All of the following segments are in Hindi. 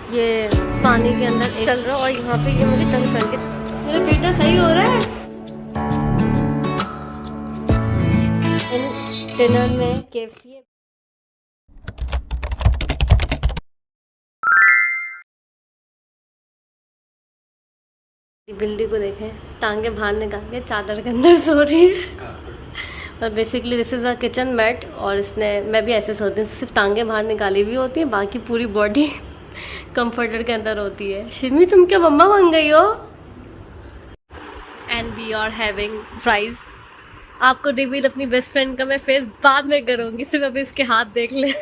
ये पानी के अंदर चल रहा है और यहाँ पे ये मुझे तंग कर के। मेरा बेटा सही हो रहा है। डिनर में KFC है। बिल्ली को देखें, टांगे बाहर निकाल के चादर के अंदर सो रही है। और basically this is a kitchen mat और इसने, मैं भी ऐसे सोती हूँ, सिर्फ टांगे बाहर निकाली हुई होती हैं, बाकी पूरी बॉडी कंफर्टर के अंदर होती है। शिमी तुम क्या मम्मा बन गई हो? And we are having fries. आपको रिवील अपनी बेस्ट फ्रेंड का मैं फेस बाद में करूँगी, सिर्फ अभी इसके हाथ देख ले।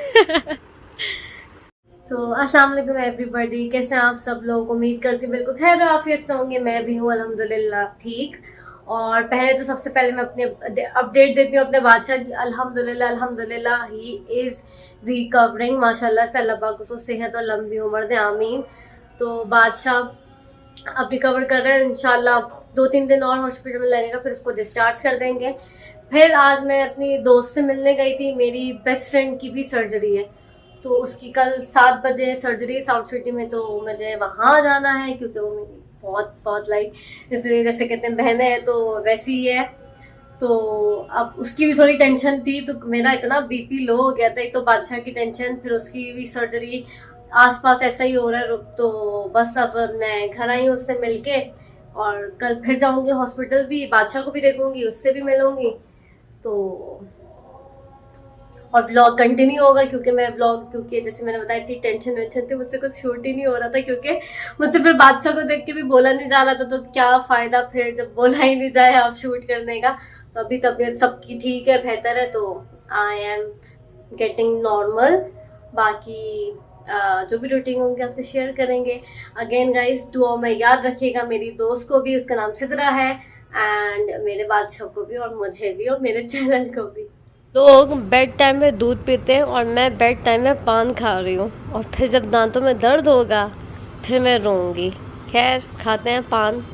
तो अस्सलाम वालेकुम एवरीबॉडी, कैसे हैं आप सब लोग? उम्मीद करती हूँ बिल्कुल खैर आफियत से होंगे। मैं भी हूँ अल्हम्दुलिल्लाह ठीक। और पहले तो सबसे पहले मैं अपने अपडेट देती हूँ अपने बादशाह की। अल्हम्दुलिल्लाह अल्हम्दुलिल्लाह ही इज़ रिकवरिंग माशाल्लाह से। अल्लाह पाक उसको सेहत और लंबी उम्र दे, आमीन। तो बादशाह अब रिकवर कर रहे हैं इंशाल्लाह। 2-3 दिन और हॉस्पिटल में लगेगा, फिर उसको डिस्चार्ज कर देंगे। फिर आज मैं अपनी दोस्त से मिलने गई थी, मेरी बेस्ट फ्रेंड की भी सर्जरी है, तो उसकी कल 7 बजे सर्जरी साउथ सिटी में, तो मुझे वहाँ जाना है क्योंकि वो मेरी बहुत बहुत लाइक जैसे कहते हैं बहनें हैं, तो वैसी ही है। तो अब उसकी भी थोड़ी टेंशन थी, तो मेरा इतना BP लो हो गया था। एक तो बादशाह की टेंशन, फिर उसकी भी सर्जरी आसपास ऐसा ही हो रहा है। तो बस अब मैं घर आई हूँ उससे मिलके, और कल फिर जाऊँगी हॉस्पिटल भी, बादशाह को भी देखूँगी, उससे भी मिलूँगी। तो और व्लॉग कंटिन्यू होगा क्योंकि मैं व्लॉग, क्योंकि जैसे मैंने बताया थी टेंशन वेंशन थी, मुझसे कुछ शूट ही नहीं हो रहा था क्योंकि मुझसे फिर बादशाह को देख के भी बोला नहीं जा रहा था। तो क्या फ़ायदा फिर जब बोला ही नहीं जाए आप शूट करने का। तो अभी तबीयत सबकी ठीक है, बेहतर है, तो आई एम गेटिंग नॉर्मल। बाकी जो भी रूटीन होंगे आपसे शेयर करेंगे। अगेन गाइस दुआ में याद रखिएगा मेरी दोस्त को भी, उसका नाम सिद्रा है, एंड मेरे बादशाह को भी, और मुझे भी, और मेरे चैनल को भी। लोग बेड टाइम में दूध पीते हैं और मैं बेड टाइम में पान खा रही हूँ, और फिर जब दांतों में दर्द होगा फिर मैं रोऊंगी। खैर खाते हैं पान।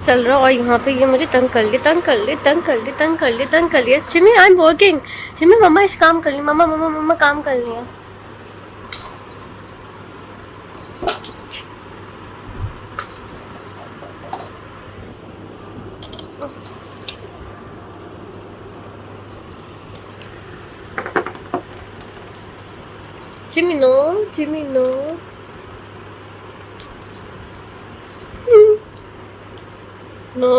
चल रहा और यहाँ पे ये मुझे तंग कर ली, तंग कर ली, तंग कर ली, तंग कर ली, तंग कर लिया। शिमी आई एम वर्किंग। शिमी मम्मा इस काम कर ली, मम्मा मम्मा मम्मा काम कर लिया। Jimmy, no. Jimmy, no. No.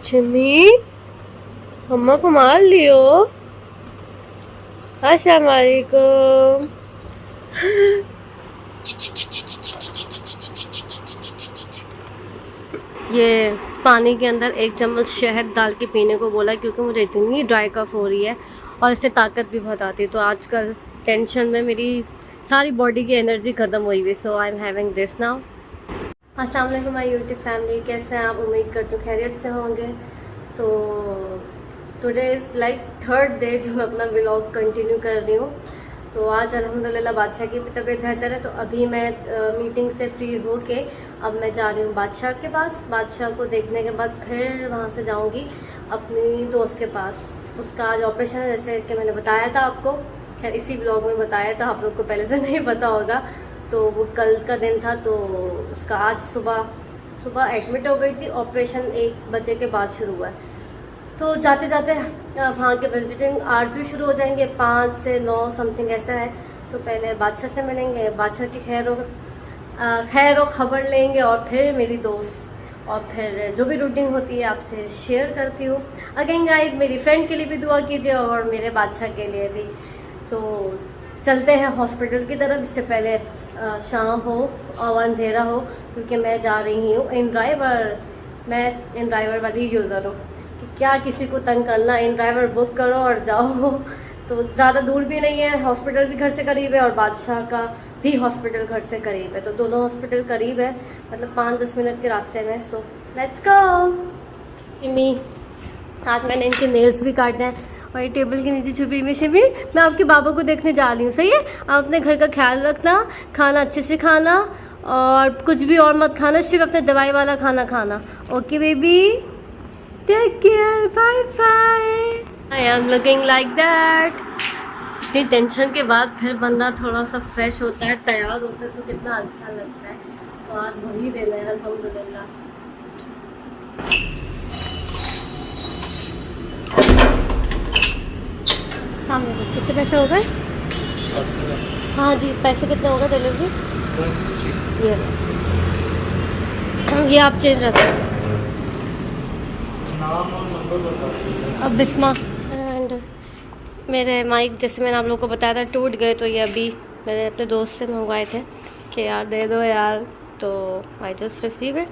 Jimmy, मम्मा को मार लियो। अस्सलाम वालेकुम। ये पानी के अंदर 1 चम्मच शहद डाल के पीने को बोला क्योंकि मुझे इतनी ड्राई कफ हो रही है और इससे ताकत भी बहुत आती है। तो आजकल टेंशन में मेरी सारी बॉडी की एनर्जी ख़त्म हुई हुई। So I am having this now. अस्सलाम वालेकुम माय यूट्यूब फैमिली, कैसे हैं आप? उम्मीद करती हूँ खैरियत से होंगे। तो today is like 3rd day जो मैं अपना व्लॉग कंटिन्यू कर रही हूँ। तो आज अल्हम्दुलिल्लाह बादशाह की भी तबीयत बेहतर है। तो अभी मैं मीटिंग से फ्री होके अब मैं जा रही हूँ बादशाह के पास। बादशाह को देखने के बाद फिर वहाँ से जाऊँगी अपनी दोस्त के पास। उसका आज ऑपरेशन है, जैसे कि मैंने बताया था आपको। खैर इसी ब्लॉग में बताया था, आप लोग को पहले से नहीं पता होगा। तो वो कल का दिन था, तो उसका आज सुबह एडमिट हो गई थी। ऑपरेशन 1 बजे के बाद शुरू हुआ है। तो जाते जाते वहाँ के विजिटिंग आवर्स भी शुरू हो जाएंगे, 5 से 9 समथिंग ऐसा है। तो पहले बादशाह से मिलेंगे, बादशाह की खैर और ख़बर लेंगे, और फिर मेरी दोस्त, और फिर जो भी रूटीन होती है आपसे शेयर करती हूँ। अगेन गाइस मेरी फ्रेंड के लिए भी दुआ कीजिए और मेरे बादशाह के लिए भी। तो चलते हैं हॉस्पिटल की तरफ। इससे पहले शाम हो और अंधेरा हो, क्योंकि मैं जा रही हूँ इन ड्राइवर। मैं इन ड्राइवर वाली यूज़र हूँ कि क्या किसी को तंग करना, इन ड्राइवर बुक करो और जाओ। तो ज़्यादा दूर भी नहीं है, हॉस्पिटल भी घर से करीब है और बादशाह का भी हॉस्पिटल घर से करीब है। तो दोनों हॉस्पिटल करीब है, मतलब 5-10 मिनट के रास्ते में। So let's go. सिमी आज मैंने इनके नेल्स भी काटे हैं और ये टेबल के नीचे छुपी हुई सिमी। मैं आपके बाबा को देखने जा रही हूँ, सही है? आप अपने घर का ख्याल रखना, खाना अच्छे से खाना, और कुछ भी और मत खाना, सिर्फ अपने दवाई वाला खाना खाना। Okay baby, take care, bye bye. I I am looking like that. इतनी टेंशन के बाद फिर बंदा थोड़ा सा फ्रेश होता है, तैयार होता है तो कितना अच्छा लगता है। तो आज वही देना है अल्हम्दुलिल्लाह। सामने को कितने पैसे हो गए? हाँ जी, पैसे कितने हो गए डिलीवरी? 160। ये आप चेंज रखें। अब बिस्मा एंड मेरे माइक जैसे मैंने आप लोगों को बताया था टूट गए, तो ये अभी मैंने अपने दोस्त से मंगवाए थे कि यार दे दो यार, तो आई जस्ट रिसीव इट।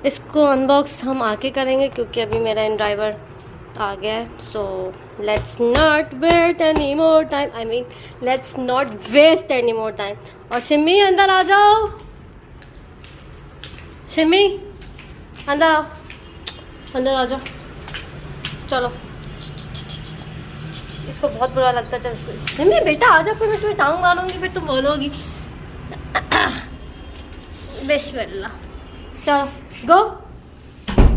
इसको अनबॉक्स हम आके करेंगे क्योंकि अभी मेरा इन ड्राइवर आ गया है। So let's not wait any more time, I mean let's not waste any more time. और शिमी अंदर आ जाओ, शिमी अंदर आओ, अंदर आ जाओ, चलो। इसको बहुत बुरा लगता है जब इसको, शिमी बेटा आ जाओ, फिर मैं तुम्हें टांग मारूंगी, फिर तुम बोलोगी। बिस्मिल्लाह, चलो गो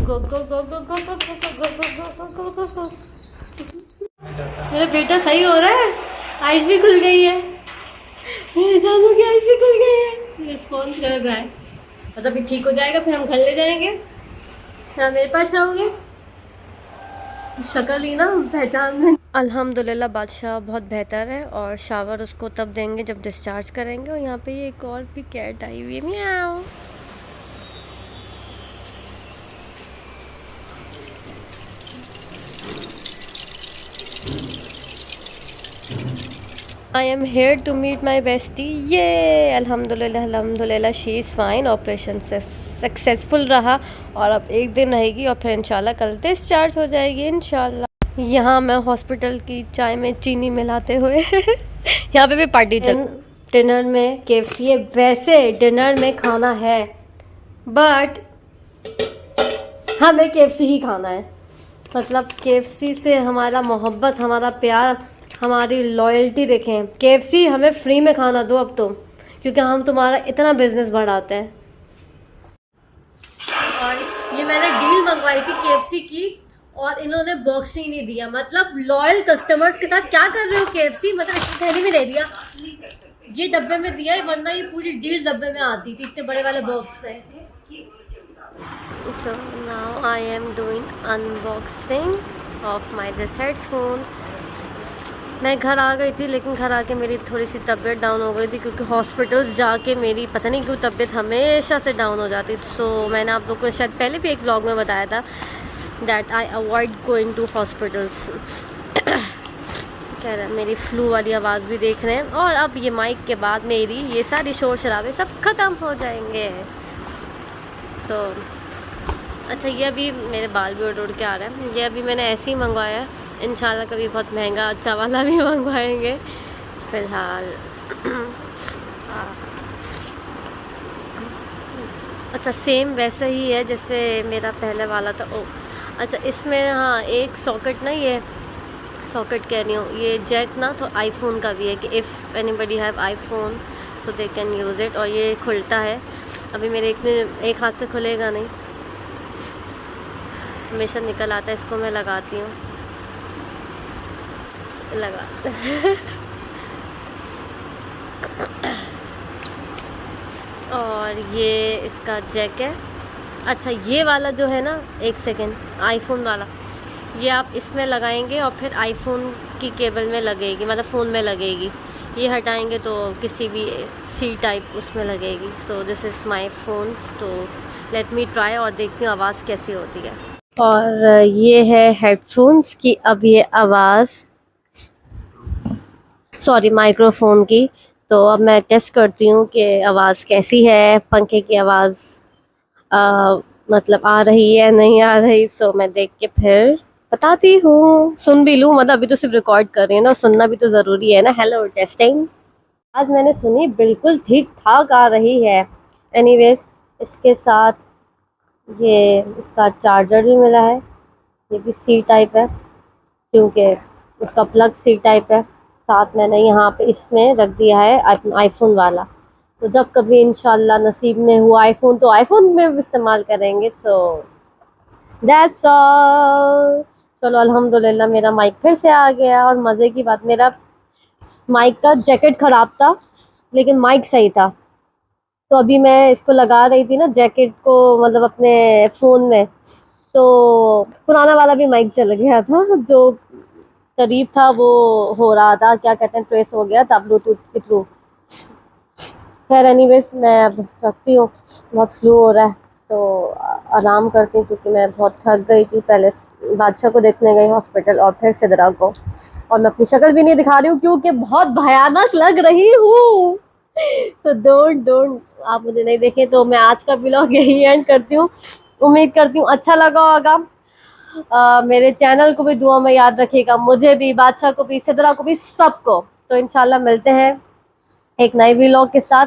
गो गो गो गो गो गो गो गो गो गो गो गो। मेरा बेटा सही हो रहा है, आइज भी खुल गई है, मेरे जानू की आइज भी खुल गई है, रिस्पॉन्स कर रहा है। और अभी ठीक हो जाएगा, फिर हम घर ले जाएंगे, फिर आप मेरे पास रहोगे। शक्ल ही ना पहचान में। अल्हम्दुलिल्लाह बादशाह बहुत बेहतर है, और शावर उसको तब देंगे जब डिस्चार्ज करेंगे। और यहाँ पे ये एक और भी कैट आई हुई है, म्याऊ। I am here to meet my bestie. ये अल्हम्दुलिल्लाह अल्हम्दुलिल्लाह शी इज़ फाइन। ऑपरेशन से सक्सेसफुल रहा और अब एक दिन रहेगी और फिर इंशाल्लाह कल डिस्चार्ज हो जाएगी इंशाल्लाह। यहाँ मैं हॉस्पिटल की चाय में चीनी मिलाते हुए यहाँ पे भी पार्टी चल। डिनर में KFC है, वैसे डिनर में खाना है बट हमें KFC ही खाना है। मतलब KFC से हमारा मोहब्बत, हमारा प्यार, हमारी लॉयल्टी देखें। KFC हमें फ्री में खाना दो अब तुम, क्योंकि हम तुम्हारा इतना बिजनेस बढ़ाते हैं। और ये मैंने डील मंगवाई थी KFC की और इन्होंने बॉक्स ही नहीं दिया। मतलब लॉयल कस्टमर्स के साथ क्या कर रहे हो KFC, मतलब इतनी थैली में दे दिया, ये डब्बे में दिया है, वरना ये पूरी डील डब्बे में आती थी इतने बड़े वाले बॉक्स में। So now I am doing unboxing of my this headphone। मैं घर आ गई थी, लेकिन घर आके मेरी थोड़ी सी तबीयत डाउन हो गई थी क्योंकि हॉस्पिटल्स जाके मेरी पता नहीं क्यों तबीयत हमेशा से डाउन हो जाती। सो मैंने आप लोग को शायद पहले भी एक ब्लॉग में बताया था that I avoid going to hospitals. कह रहा है मेरी फ्लू वाली आवाज़ भी देख रहे हैं, और अब ये माइक के बाद मेरी ये सारी शोर शराबे सब ख़त्म हो जाएंगे। तो अच्छा, ये अभी मेरे बाल भी उड़ के आ रहे हैं। ये अभी मैंने ऐसे ही मंगवाया है, इंशाल्लाह कभी बहुत महंगा अच्छा वाला भी मंगवाएंगे। फ़िलहाल अच्छा सेम वैसा ही है जैसे मेरा पहले वाला था। ओ अच्छा, इसमें हाँ एक सॉकेट ना, ये सॉकेट कह रही हूँ, ये जैक ना तो आईफोन का भी है कि if anybody have iPhone so they can use it. और ये खुलता है, अभी मेरे एक हाथ से खुलेगा नहीं, हमेशा निकल आता है। इसको मैं लगाती हूँ, लगाते और ये इसका जैक है। अच्छा ये वाला जो है ना, एक सेकेंड, आईफोन वाला, ये आप इसमें लगाएंगे और फिर आईफोन की केबल में लगेगी, मतलब फ़ोन में लगेगी। ये हटाएंगे तो किसी भी सी टाइप उसमें लगेगी। So this is my phones. तो लेट मी ट्राई और देखती हूँ आवाज़ कैसी होती है। और ये है हेडफोन्स की अब ये आवाज़, सॉरी माइक्रोफोन की। तो अब मैं टेस्ट करती हूँ कि आवाज़ कैसी है, पंखे की आवाज़ मतलब आ रही है नहीं आ रही। सो मैं देख के फिर बताती हूँ, सुन भी लूँ, मतलब अभी तो सिर्फ रिकॉर्ड कर रही है ना, सुनना भी तो ज़रूरी है ना। हेलो टेस्टिंग, आज मैंने सुनी बिल्कुल ठीक ठाक आ रही है। एनीवेज इसके साथ ये इसका चार्जर भी मिला है, ये भी सी टाइप है क्योंकि उसका प्लग सी टाइप है। साथ मैंने यहाँ पे इसमें रख दिया है आईफोन वाला, तो जब कभी इंशाल्लाह नसीब में हुआ आईफोन तो आईफोन में भी इस्तेमाल करेंगे। So that's all. चलो अल्हम्दुलिल्लाह मेरा माइक फिर से आ गया। और मज़े की बात, मेरा माइक का जैकेट ख़राब था लेकिन माइक सही था। तो अभी मैं इसको लगा रही थी ना जैकेट को, मतलब अपने फ़ोन में, तो पुराना वाला भी माइक चल गया था, जो करीब था वो हो रहा था, क्या कहते हैं, ट्रेस हो गया था ब्लूटूथ के थ्रू। खैर एनीवेज मैं अब रखती हूँ, बहुत फ्लू हो रहा है, तो आराम करती हूँ क्योंकि मैं बहुत थक गई थी। पहले बादशाह को देखने गई हॉस्पिटल और फिर सिदरा को, और मैं अपनी शक्ल भी नहीं दिखा रही हूँ क्योंकि बहुत भयानक लग रही हूँ। तो डोंट आप मुझे नहीं देखें। तो मैं आज का व्लॉग यही एंड करती हूँ। उम्मीद करती हूँ अच्छा लगा होगा। मेरे चैनल को भी दुआ में याद रखिएगा, मुझे भी, बादशाह को भी, सिदरा को भी, सबको। तो इंशाल्लाह मिलते हैं एक नए व्लॉग के साथ।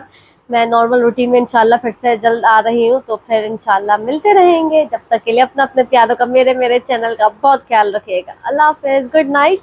मैं नॉर्मल रूटीन में इंशाल्लाह फिर से जल्द आ रही हूँ, तो फिर इंशाल्लाह मिलते रहेंगे। जब तक के लिए अपना अपने प्यारों का, मेरे चैनल का बहुत ख्याल रखिएगा। अल्लाह हाफिज़, गुड नाइट।